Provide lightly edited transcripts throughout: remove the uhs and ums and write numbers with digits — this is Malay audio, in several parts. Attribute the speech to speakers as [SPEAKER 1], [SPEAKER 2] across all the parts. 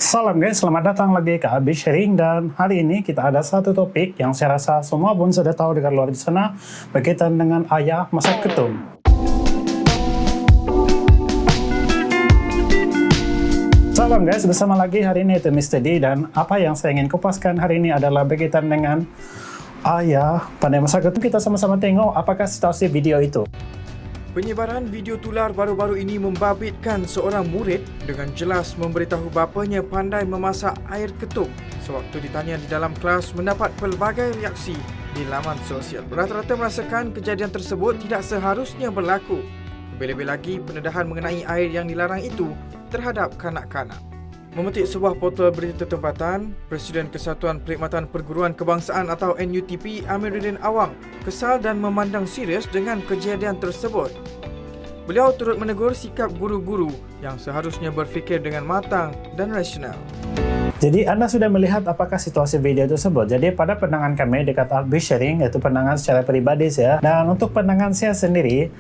[SPEAKER 1] Salam guys, selamat datang lagi ke Abi Sharing, dan hari ini kita ada satu topik yang saya rasa semua pun sudah tahu dekat luar sana berkaitan dengan ayah masa ketum. Salam guys, bersama lagi hari ini itu Mr. D, dan apa yang saya ingin kupaskan hari ini adalah berkaitan dengan ayah pada masa ketum. Kita sama-sama tengok apakah situasi video itu.
[SPEAKER 2] Penyebaran video tular baru-baru ini membabitkan seorang murid dengan jelas memberitahu bapanya pandai memasak air ketum sewaktu ditanya di dalam kelas mendapat pelbagai reaksi di laman sosial. Rata-rata merasakan kejadian tersebut tidak seharusnya berlaku. Lebih-lebih lagi pendedahan mengenai air yang dilarang itu terhadap kanak-kanak. Memetik sebuah portal berita tempatan, Presiden Kesatuan Perkhidmatan Perguruan Kebangsaan atau NUTP Amiruddin Awang kesal dan memandang serius dengan kejadian tersebut. Beliau turut menegur sikap guru-guru yang seharusnya berfikir dengan matang dan rasional.
[SPEAKER 1] Jadi Anda sudah melihat apakah situasi video tersebut. Jadi pada pandangan kami dekat Abi Sharing, yaitu pandangan secara pribadi saya. Dan untuk pandangan saya sendiri,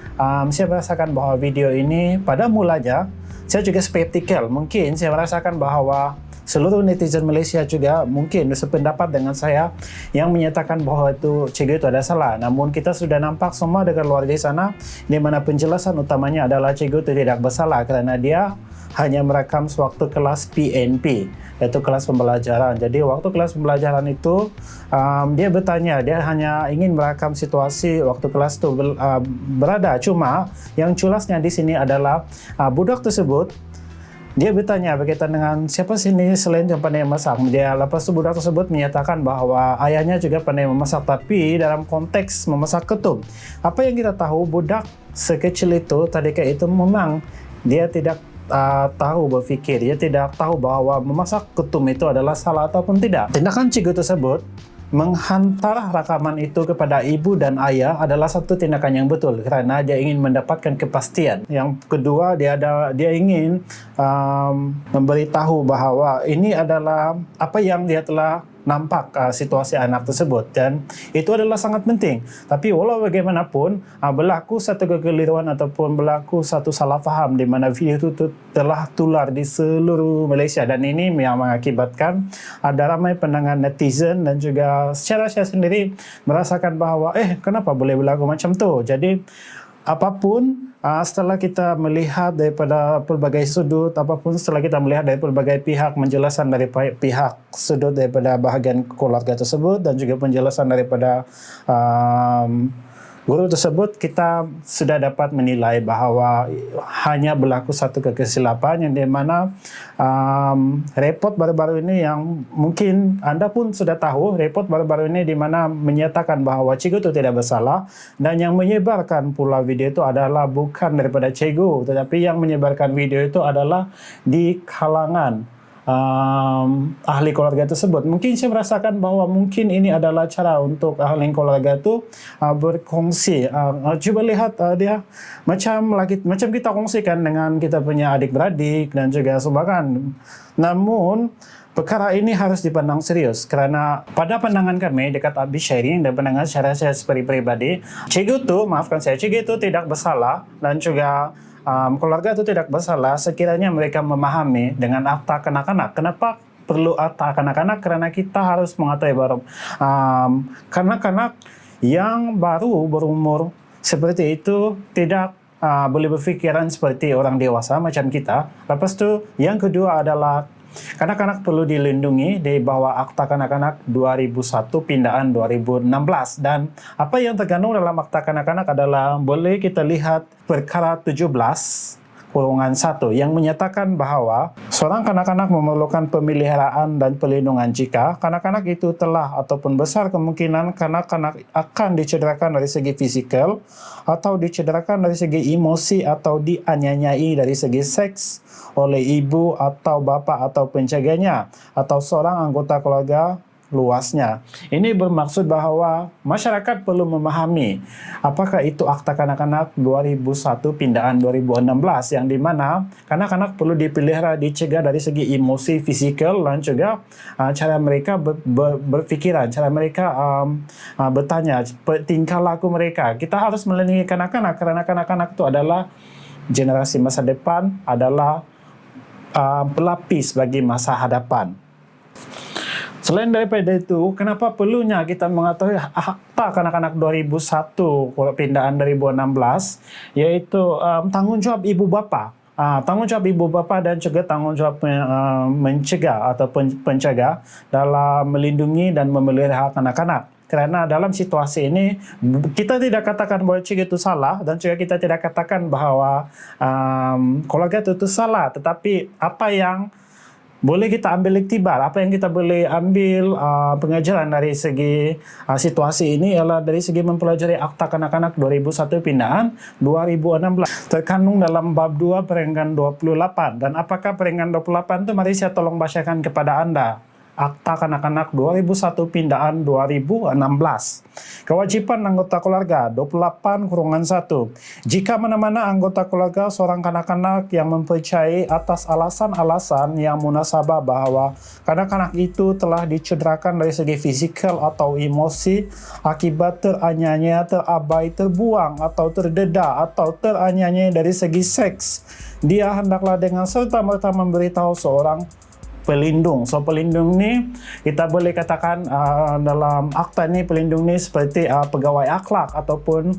[SPEAKER 1] saya merasakan bahwa video ini pada mulanya saya juga skeptikal. Mungkin saya merasakan bahwa seluruh netizen Malaysia juga mungkin sependapat dengan saya yang menyatakan bahwa itu cikgu itu ada salah. Namun kita sudah nampak semua dekat luar di sana, di mana penjelasan utamanya adalah cikgu itu tidak bersalah kerana dia hanya merekam sewaktu kelas PNP, yaitu kelas pembelajaran. Jadi waktu kelas pembelajaran itu dia bertanya, dia hanya ingin merekam situasi waktu kelas itu berada. Cuma yang culasnya di sini adalah budak tersebut, dia bertanya berkaitan dengan siapa sini selain yang pandai memasak. Dia lepas itu budak tersebut menyatakan bahwa ayahnya juga pandai memasak, tapi dalam konteks memasak ketum. Apa yang kita tahu, budak sekecil itu tadika itu memang dia tidak tahu berfikir, dia tidak tahu bahwa memasak ketum itu adalah salah ataupun tidak. Tindakan cikgu tersebut menghantar rakaman itu kepada ibu dan ayah adalah satu tindakan yang betul kerana dia ingin mendapatkan kepastian. Yang kedua, dia ingin memberitahu bahwa ini adalah apa yang dia telah nampak situasi anak tersebut, dan itu adalah sangat penting. Tapi walau bagaimanapun berlaku satu kekeliruan ataupun berlaku satu salah faham di mana video itu telah tular di seluruh Malaysia, dan ini yang mengakibatkan ada ramai pandangan netizen dan juga secara saya sendiri merasakan bahwa kenapa boleh berlaku macam tu. Jadi apapun setelah kita melihat daripada pelbagai sudut, apapun setelah kita melihat dari pelbagai pihak, penjelasan dari pihak sudut daripada bahagian keluarga tersebut dan juga penjelasan daripada guru tersebut, kita sudah dapat menilai bahawa hanya berlaku satu kekesilapan yang di mana report baru-baru ini yang mungkin Anda pun sudah tahu, report baru-baru ini di mana menyatakan bahawa cikgu itu tidak bersalah, dan yang menyebarkan pula video itu adalah bukan daripada cikgu, tetapi yang menyebarkan video itu adalah di kalangan ahli keluarga tersebut. Mungkin saya merasakan bahwa mungkin ini adalah cara untuk ahli keluarga itu berkongsi. Cuba lihat dia macam kita kongsikan dengan kita punya adik-beradik dan juga sebagainya. Namun perkara ini harus dipandang serius kerana pada pandangan kami dekat Abi Sharing dan pandangan secara saya sebagai pribadi, cikgu itu tidak bersalah dan juga keluarga itu tidak bersalah sekiranya mereka memahami dengan akta kanak-kanak. Kenapa perlu akta kanak-kanak? Kerana kita harus mengetahui baru kanak-kanak yang baru berumur seperti itu tidak boleh berfikiran seperti orang dewasa macam kita. Lepas tu yang kedua adalah kanak-kanak perlu dilindungi di bawah Akta Kanak-kanak 2001 pindaan 2016, dan apa yang terkandung dalam Akta Kanak-kanak adalah boleh kita lihat perkara 17 kurungan 1 yang menyatakan bahawa seorang kanak-kanak memerlukan pemeliharaan dan perlindungan jika kanak-kanak itu telah ataupun besar kemungkinan kanak-kanak akan dicederakan dari segi fizikal atau dicederakan dari segi emosi atau dianiayai dari segi seks oleh ibu atau bapa atau penjaganya atau seorang anggota keluarga luasnya. Ini bermaksud bahawa masyarakat perlu memahami apakah itu Akta Kanak-kanak 2001 pindaan 2016 yang di mana kanak-kanak perlu dipelihara, dicegah dari segi emosi, fizikal dan juga cara mereka berfikiran, cara mereka bertanya, tingkah laku mereka. Kita harus melindungi kanak-kanak kerana kanak-kanak itu adalah generasi masa depan, adalah pelapis bagi masa hadapan. Selain daripada itu, kenapa perlunya kita mengetahui Akta Kanak-Kanak 2001 Pindaan 2016, yaitu tanggungjawab ibu bapa. Tanggungjawab ibu bapa dan juga tanggungjawab mencegah atau pencegah dalam melindungi dan memelihara kanak-kanak. Karena dalam situasi ini, kita tidak katakan bahwa cegah itu salah dan juga kita tidak katakan bahwa keluarga itu salah. Tetapi apa yang boleh kita ambil iktibar, apa yang kita boleh ambil pengajaran dari segi situasi ini ialah dari segi mempelajari Akta Kanak-Kanak 2001 Pindaan 2016 terkandung dalam bab 2 perenggan 28. Dan apakah perenggan 28 itu? Mari saya tolong bacakan kepada Anda. Akta Kanak-Kanak 2001 Pindaan 2016. Kewajiban anggota keluarga 28-1. Jika mana-mana anggota keluarga seorang kanak-kanak yang mempercayai atas alasan-alasan yang munasabah bahwa kanak-kanak itu telah dicederakan dari segi fisikal atau emosi akibat teraniaya, terabai, terbuang atau terdedah atau teraniaya dari segi seks, dia hendaklah dengan serta-merta memberitahu seorang pelindung. So pelindung ni kita boleh katakan dalam akta ni pelindung ni seperti pegawai akhlak ataupun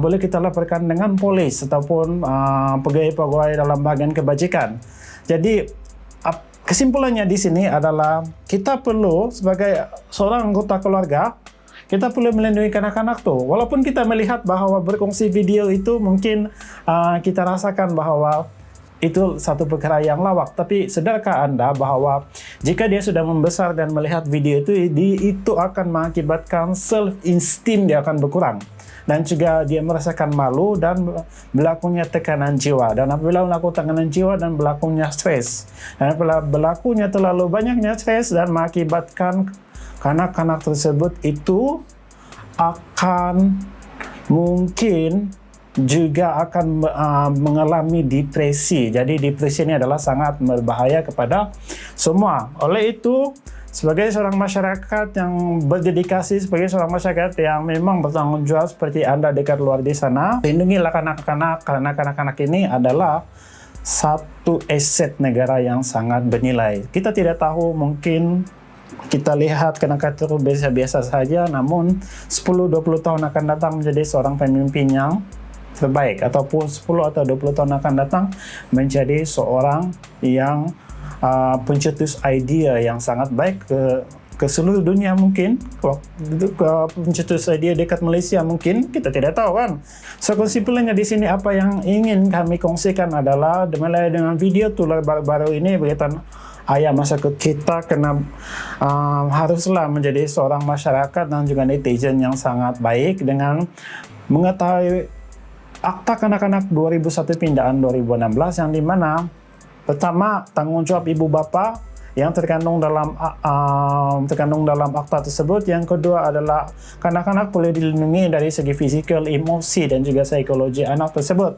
[SPEAKER 1] boleh kita laporkan dengan polis ataupun pegawai-pegawai dalam bahagian kebajikan. Jadi kesimpulannya di sini adalah kita perlu sebagai seorang anggota keluarga, kita perlu melindungi kanak-kanak tu. Walaupun kita melihat bahawa berkongsi video itu mungkin kita rasakan bahawa itu satu perkara yang lawak. Tapi sadarkah Anda bahawa jika dia sudah membesar dan melihat video itu akan mengakibatkan self-esteem dia akan berkurang. Dan juga dia merasakan malu dan berlakunya tekanan jiwa. Dan apabila berlaku tekanan jiwa dan berlakunya stres. Dan apabila berlakunya terlalu banyaknya stres dan mengakibatkan kanak-kanak tersebut itu akan mungkin juga akan mengalami depresi. Jadi depresi ini adalah sangat berbahaya kepada semua. Oleh itu, sebagai seorang masyarakat yang berdedikasi, sebagai seorang masyarakat yang memang bertanggung jawab seperti Anda dekat luar di sana, lindungilah kanak-kanak, karena kanak-kanak ini adalah satu aset negara yang sangat bernilai. Kita tidak tahu, mungkin kita lihat kanak-kanak itu biasa-biasa saja, namun 10-20 tahun akan datang menjadi seorang pemimpin yang terbaik, ataupun 10 atau 20 tahun akan datang menjadi seorang yang pencetus idea yang sangat baik ke seluruh dunia mungkin, pencetus idea dekat Malaysia mungkin, kita tidak tahu kan. So kesimpulannya di sini apa yang ingin kami kongsikan adalah mulai dengan video tular baru-baru ini berkaitan ayah masyarakat kita kena haruslah menjadi seorang masyarakat dan juga netizen yang sangat baik dengan mengetahui Akta Kanak-Kanak 2001 Pindaan 2016 yang dimana pertama tanggungjawab ibu bapa yang terkandung dalam akta tersebut. Yang kedua adalah kanak-kanak boleh dilindungi dari segi fisikal, emosi dan juga psikologi anak tersebut.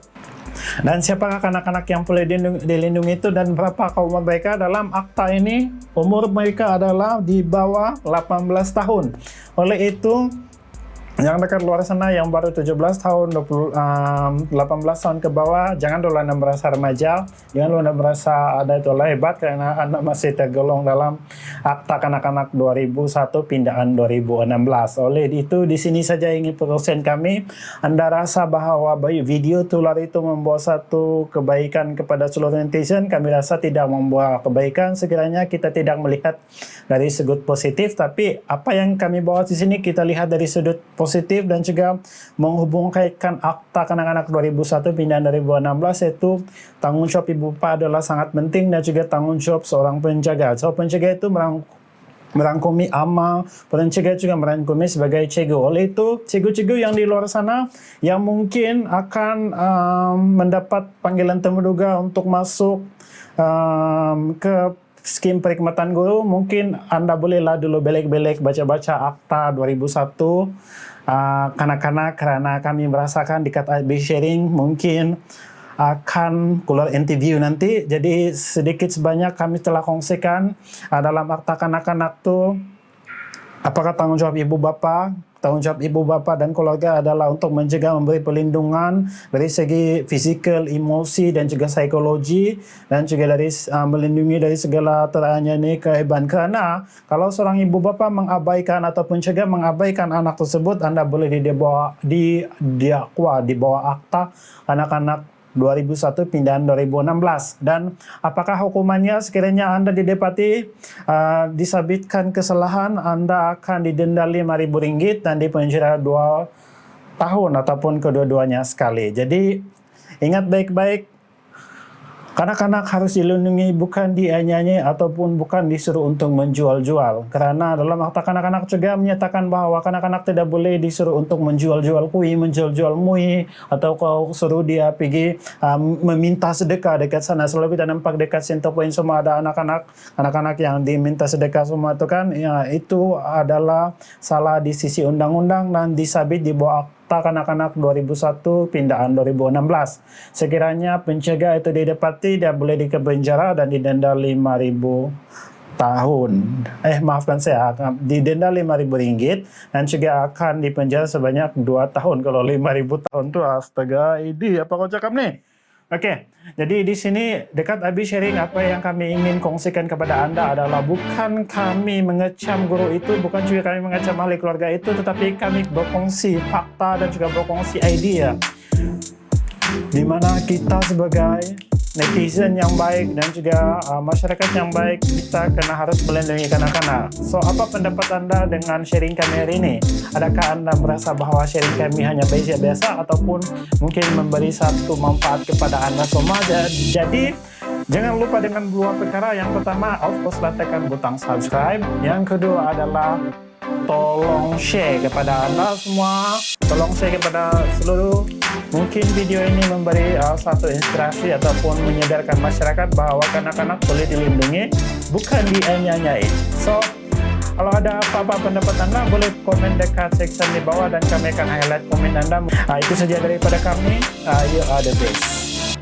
[SPEAKER 1] Dan siapakah kanak-kanak yang boleh dilindungi itu dan berapa umur mereka? Dalam akta ini umur mereka adalah di bawah 18 tahun. Oleh itu yang dekat luar sana yang baru 17 tahun, 18 tahun ke bawah, jangan dulu Anda merasa remaja, jangan dulu Anda merasa ada itu hebat karena Anda masih tergolong dalam Akta Kanak-Kanak 2001 Pindaan 2016. Oleh itu di sini saja ingin pesan kami, Anda rasa bahawa video tular itu membawa satu kebaikan kepada seluruh netizen, kami rasa tidak membawa kebaikan. Sekiranya kita tidak melihat dari sudut positif, tapi apa yang kami bawa di sini kita lihat dari sudut positif dan juga menghubungkan Akta Kanak-Kanak 2001 Pindaan 2016, yaitu tanggung jawab ibu bapa adalah sangat penting dan juga tanggung jawab seorang penjaga. So penjaga itu merangkumi ama, pencegah juga merangkumi sebagai cikgu. Oleh itu, cikgu-cikgu yang di luar sana yang mungkin akan mendapat panggilan temuduga untuk masuk ke skim perkhidmatan guru, mungkin Anda bolehlah dulu belek-belek baca-baca Akta 2001 kanak-kanak, karena kami merasakan dekat IB sharing mungkin akan keluar interview nanti. Jadi sedikit sebanyak kami telah kongsikan dalam Akta Kanak-Kanak tu apakah tanggung jawab ibu bapa, tanggung jawab ibu bapa dan keluarga adalah untuk mencegah, memberi perlindungan dari segi fizikal, emosi dan juga psikologi, dan juga dari melindungi dari segala teranyani keaiban. Kerana kalau seorang ibu bapa mengabaikan ataupun cegah mengabaikan anak tersebut, Anda boleh didakwa di bawah Akta Anak-anak 2001 pindahan 2016. Dan apakah hukumannya sekiranya Anda didapati disabitkan kesalahan, Anda akan didenda RM5.000 dan dipenjara 2 tahun ataupun kedua-duanya sekali. Jadi ingat baik-baik, kanak-kanak harus dilindungi, bukan dianyai ataupun bukan disuruh untuk menjual-jual. Karena dalam Akta Kanak-kanak juga menyatakan bahwa kanak-kanak tidak boleh disuruh untuk menjual-jual kui, menjual-jual mui, atau kau suruh dia pergi meminta sedekah dekat sana. Selalu kita nampak dekat center point semua ada anak-anak yang diminta sedekah semua itu kan, ya, itu adalah salah di sisi undang-undang dan disabit di bawah Akta Kanak-kanak 2001 pindahan 2016. Sekiranya pencegah itu didapati, dia boleh dikepenjara dan didenda 5.000 tahun. Maafkan saya, didenda RM5.000 dan juga akan dipenjara sebanyak 2 tahun. Kalau 5.000 tahun tuh astaga, ini apa kau cakap nih? Oke, jadi di sini dekat Abi sharing apa yang kami ingin kongsikan kepada Anda adalah bukan kami mengecam guru itu, bukan juga kami mengecam ahli keluarga itu, tetapi kami berkongsi fakta dan juga berkongsi idea di mana kita sebagai netizen yang baik dan juga masyarakat yang baik, kita kena harus melindungi kanak-kanak. So, apa pendapat Anda dengan sharing kami hari ini? Adakah Anda merasa bahwa sharing kami hanya biasa ataupun mungkin memberi satu manfaat kepada Anda semua? Jadi, jangan lupa dengan 2 perkara. Yang pertama, of course, tekan butang subscribe. Yang kedua adalah tolong share kepada Anda semua. Tolong share kepada seluruh. Mungkin video ini memberi satu inspirasi ataupun menyadarkan masyarakat bahwa kanak-kanak boleh dilindungi, bukan dianyai. So, kalau ada apa-apa pendapat Anda, boleh komen dekat section di bawah dan kami akan highlight komen Anda. Itu saja daripada kami. You are the best.